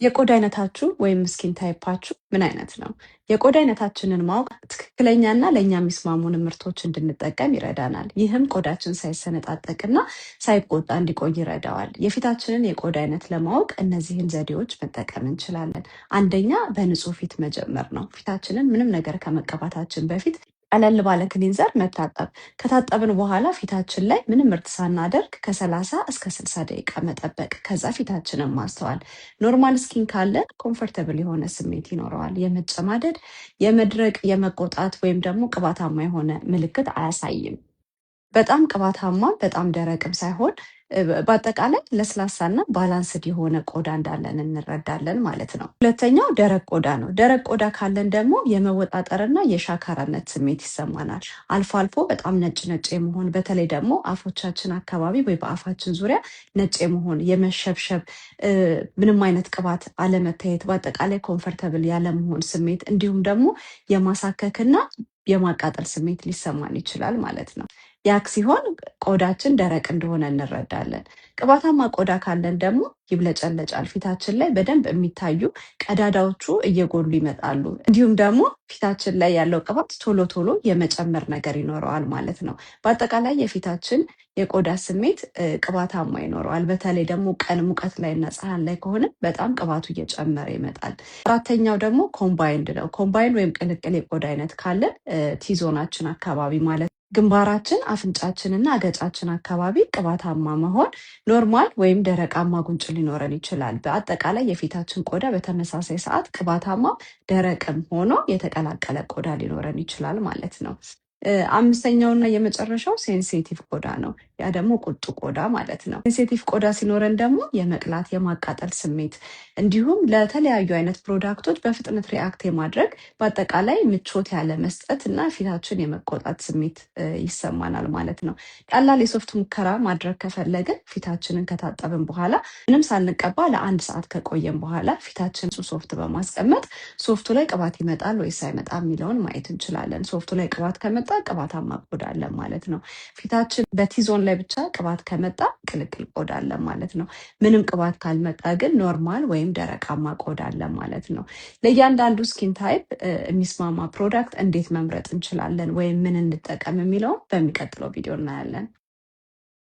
የቆዳ አይነታችሁ ወይም ስኪን ታይፓችሁ ምን አይነት ነው? የቆዳ አይነታችንን ማወቅ ትክክለኛና ለእኛ የሚስማሙን ምርቶች እንድንጠቀም ይረዳናል። ይህም ቆዳችን ሳይሰነጣጠቅና ሳይቆጣ እንዲቆይ ይረዳዋል። የፊታችንን የቆዳ አይነት ለማወቅ እነዚህን ዘዴዎች መጠቀም እንችላለን። አንደኛ በንጹህ ፊት መጀመር ነው። ፊታችንን ምንም ነገር ከመቀባታችን በፊት ቀለል ባለ ክሊንዘር መታጠብ። ከታጠብን በኋላ ፊታችን ላይ ምንም ምርት ሳናደርግ ከ30 እስከ 60 ደቂቃ መጠበቅ። ከዛ ፊታችንን ማስተዋል። ኖርማል ስኪን ካለን ኮምፎርተብል የሆነ ስሜት ይኖረዋል። የመጨማደድ፣ የመድረቅ፣ የመቆጣት ወይም ደግሞ ቅባታማ የሆነ ምልክት አያሳይም። በጣም ቅባታማ በጣም ደረቅም ሳይሆን በአጠቃላይ ለስላሳና ባላንስድ የሆነ ቆዳ እንዳለን እንረዳለን ማለት ነው። ሁለተኛው ደረቅ ቆዳ ነው። ደረቅ ቆዳ ካለን ደግሞ የመወጣጠርና የሻካራነት ስሜት ይሰማናል። አልፎ አልፎ በጣም ነጭ ነጭ የመሆን በተለይ ደግሞ አፎቻችን አካባቢ ወይ በአፋችን ዙሪያ ነጭ የመሆን የመሸብሸብ፣ ምንም አይነት ቅባት አለመታየት፣ በአጠቃላይ ኮምፈርተብል ያለመሆን ስሜት እንዲሁም ደግሞ የማሳከክና የማቃጠል ስሜት ሊሰማን ይችላል ማለት ነው። ያክ ሲሆን ቆዳችን ደረቅ እንደሆነ እንረዳለን። ቅባታማ ቆዳ ካለን ደግሞ ይብለጨለጫል። ፊታችን ላይ በደንብ የሚታዩ ቀዳዳዎቹ እየጎሉ ይመጣሉ። እንዲሁም ደግሞ ፊታችን ላይ ያለው ቅባት ቶሎ ቶሎ የመጨመር ነገር ይኖረዋል ማለት ነው። በአጠቃላይ የፊታችን የቆዳ ስሜት ቅባታማ ይኖረዋል። በተለይ ደግሞ ቀን ሙቀት ላይ እና ፀሐይ ላይ ከሆነ በጣም ቅባቱ እየጨመረ ይመጣል። አራተኛው ደግሞ ኮምባይንድ ነው። ኮምባይንድ ወይም ቅልቅል የቆዳ አይነት ካለን ቲዞናችን አካባቢ ማለት ግንባራችን፣ አፍንጫችን እና አገጫችን አካባቢ ቅባታማ መሆን፣ ኖርማል ወይም ደረቃማ ጉንጭ ሊኖረን ይችላል። በአጠቃላይ የፊታችን ቆዳ በተመሳሳይ ሰዓት ቅባታማ፣ ደረቅም ሆኖ የተቀላቀለ ቆዳ ሊኖረን ይችላል ማለት ነው። አምስተኛውና የመጨረሻው ሴንሲቲቭ ቆዳ ነው። ያ ደግሞ ቁጡ ቆዳ ማለት ነው። ሴንሲቲቭ ቆዳ ሲኖረን ደግሞ የመቅላት የማቃጠል ስሜት እንዲሁም ለተለያዩ አይነት ፕሮዳክቶች በፍጥነት ሪአክት የማድረግ በአጠቃላይ ምቾት ያለ መስጠት እና ፊታችን የመቆጣት ስሜት ይሰማናል ማለት ነው። ቀላል የሶፍት ሙከራ ማድረግ ከፈለግን ፊታችንን ከታጠብን በኋላ ምንም ሳንቀባ ለአንድ ሰዓት ከቆየን በኋላ ፊታችን ሶፍት በማስቀመጥ ሶፍቱ ላይ ቅባት ይመጣል ወይስ አይመጣ የሚለውን ማየት እንችላለን። ሶፍቱ ላይ ቅባት ከመጣ ቅባታማ ቆዳ አለን ማለት ነው። ፊታችን በቲዞን ላይ ብቻ ቅባት ከመጣ ቅልቅል ቆዳ አለን ማለት ነው። ምንም ቅባት ካልመጣ ግን ኖርማል ወይም ደረቃማ ቆዳ አለን ማለት ነው። ለእያንዳንዱ ስኪን ታይፕ የሚስማማ ፕሮዳክት እንዴት መምረጥ እንችላለን ወይም ምን እንጠቀም የሚለውን በሚቀጥለው ቪዲዮ እናያለን።